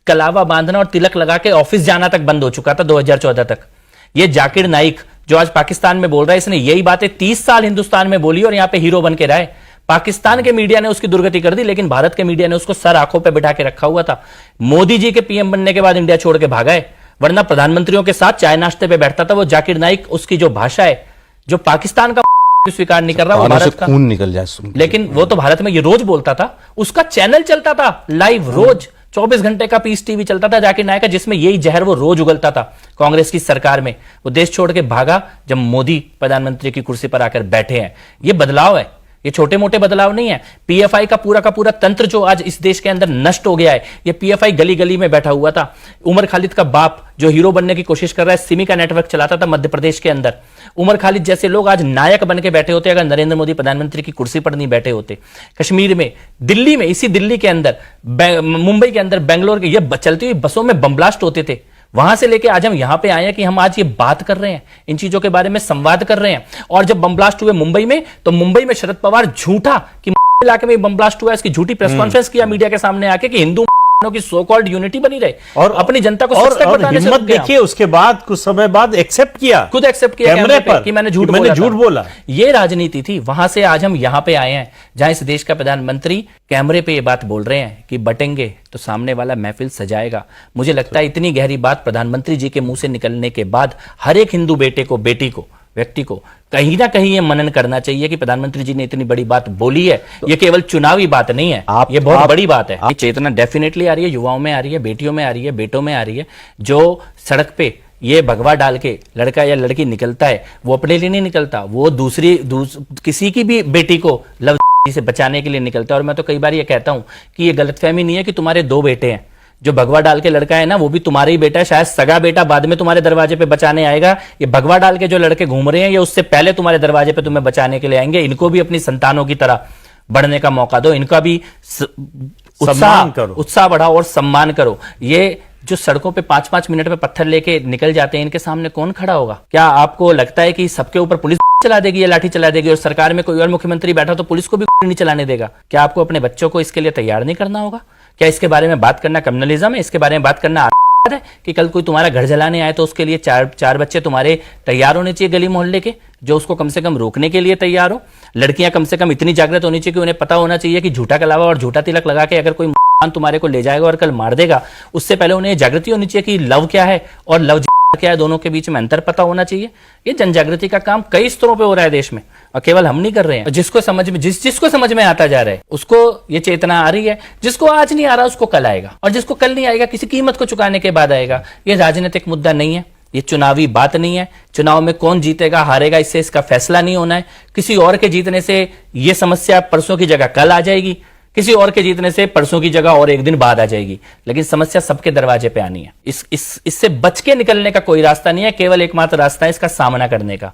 कलावा बांधना और तिलक लगा के ऑफिस जाना तक बंद हो चुका था 2014 तक। ये जाकिर नाइक जो आज पाकिस्तान में बोल रहा है, इसने यही बातें 30 साल हिंदुस्तान में बोली और यहां पे हीरो बन के रहा है। पाकिस्तान के मीडिया ने उसकी दुर्गति कर दी, लेकिन भारत के मीडिया ने उसको सर आंखों पे बिठा के रखा हुआ था। मोदी जी के पीएम बनने के बाद इंडिया छोड़ के भागा है, वरना प्रधानमंत्रियों के साथ चाय नाश्ते पे बैठता था वो जाकिर नाइक। उसकी जो भाषा है, जो पाकिस्तान का स्वीकार नहीं कर रहा, वो भारत का खून निकल जाए, लेकिन वो तो भारत में ये रोज बोलता था। उसका चैनल चलता था लाइव, रोज 24 घंटे का पीस टीवी चलता था जाकिर नाइक का, जिसमें यही जहर वो रोज उगलता था कांग्रेस की सरकार में। वो देश छोड़ के भागा जब मोदी प्रधानमंत्री की कुर्सी पर आकर बैठे हैं। ये बदलाव है, ये छोटे मोटे बदलाव नहीं है। पीएफआई का पूरा तंत्र जो आज इस देश के अंदर नष्ट हो गया है, ये पीएफआई गली गली में बैठा हुआ था। उमर खालिद का बाप जो हीरो बनने की कोशिश कर रहा है, सिमी का नेटवर्क चलाता था मध्य प्रदेश के अंदर। उमर खालिद जैसे लोग आज नायक बन के बैठे होते अगर नरेंद्र मोदी प्रधानमंत्री की कुर्सी पर नहीं बैठे होते। कश्मीर में, दिल्ली में, इसी दिल्ली के अंदर, मुंबई के अंदर, बेंगलोर के, ये चलती हुई बसों में बम ब्लास्ट होते थे। वहां से लेके आज हम यहां पे आए हैं कि हम आज ये बात कर रहे हैं, इन चीजों के बारे में संवाद कर रहे हैं। और जब बम ब्लास्ट हुए मुंबई में, तो मुंबई में शरद पवार झूठा कि इलाके में बम ब्लास्ट हुआ, इसकी झूठी प्रेस कॉन्फ्रेंस किया मीडिया के सामने आके कि हिंदू की सो कॉल्ड यूनिटी बनी रहे और अपनी जनता को और हिम्मत देखिए, उसके बाद कुछ समय बाद एक्सेप्ट किया, खुद एक्सेप्ट किया कैमरे पर कि मैंने झूठ बोला। ये राजनीति थी। वहां से आज हम यहां पे आए हैं जहां इस देश का प्रधानमंत्री कैमरे पे ये बात बोल रहे हैं कि बटेंगे तो सामने वाला महफिल सजाएगा। मुझे लगता है इतनी गहरी बात प्रधानमंत्री जी के मुंह से निकलने के बाद हर एक हिंदू बेटे को, बेटी को, व्यक्ति को कहीं ना कहीं ये मनन करना चाहिए कि प्रधानमंत्री जी ने इतनी बड़ी बात बोली है। ये केवल चुनावी बात नहीं है, ये बहुत बड़ी बात है। ये चेतना डेफिनेटली आ रही है, युवाओं में आ रही है, बेटियों में आ रही है, बेटों में आ रही है। जो सड़क पे ये भगवा डाल के लड़का या लड़की निकलता है, वो अपने लिए नहीं निकलता, वो किसी की भी बेटी को लव से बचाने के लिए निकलता है। और मैं तो कई बार ये कहता हूं कि ये गलतफहमी नहीं है कि तुम्हारे 2 बेटे हैं। जो भगवा डाल के लड़का है ना, वो भी तुम्हारा ही बेटा है। शायद सगा बेटा बाद में तुम्हारे दरवाजे पे बचाने आएगा। ये भगवा डाल के जो लड़के घूम रहे हैं, ये उससे पहले तुम्हारे दरवाजे पे तुम्हें बचाने के लिए आएंगे। इनको भी अपनी संतानों की तरह बढ़ने का मौका दो, इनका भी उत्साह बढ़ाओ और सम्मान करो। ये जो सड़कों पे 5-5 मिनट में पत्थर लेके निकल जाते हैं, इनके सामने कौन खड़ा होगा? क्या आपको लगता है कि सबके ऊपर पुलिस चला देगी या लाठी चला देगी, और सरकार में कोई और मुख्यमंत्री बैठा तो पुलिस को भी नहीं चलाने देगा? क्या आपको अपने बच्चों को इसके लिए तैयार नहीं करना होगा? क्या इसके बारे में बात करना क्रिमिनलिज्म है? इसके बारे में बात करना है कि कल कोई तुम्हारा घर जलाने आए तो उसके लिए चार बच्चे तुम्हारे तैयार होने चाहिए गली मोहल्ले के, जो उसको कम से कम रोकने के लिए तैयार हो। लड़कियां कम से कम इतनी जागृत होनी चाहिए कि उन्हें पता होना चाहिए कि झूठा कलावा और झूठा तिलक लगा के अगर कोई तुम्हारे को ले जाएगा और कल मार देगा, उससे पहले उन्हें जागृति होनी चाहिए कि लव क्या है और लव क्या है, दोनों के बीच में अंतर पता होना चाहिए। ये जन जागृति का काम कई स्तरों पे हो रहा है देश में, और केवल हम नहीं कर रहे हैं। जिसको समझ में आता जा रहा है उसको ये चेतना आ रही है। जिसको आज नहीं आ रहा उसको कल आएगा, और जिसको कल नहीं आएगा किसी कीमत को चुकाने के बाद आएगा। ये राजनीतिक मुद्दा नहीं है, ये चुनावी बात नहीं है। चुनाव में कौन जीतेगा हारेगा इससे इसका फैसला नहीं होना है। किसी और के जीतने से ये समस्या परसों की जगह कल आ जाएगी, किसी और के जीतने से परसों की जगह और एक दिन बाद आ जाएगी, लेकिन समस्या सबके दरवाजे पे आनी है। इससे बच के निकलने का कोई रास्ता नहीं है, केवल एकमात्र रास्ता है इसका सामना करने का।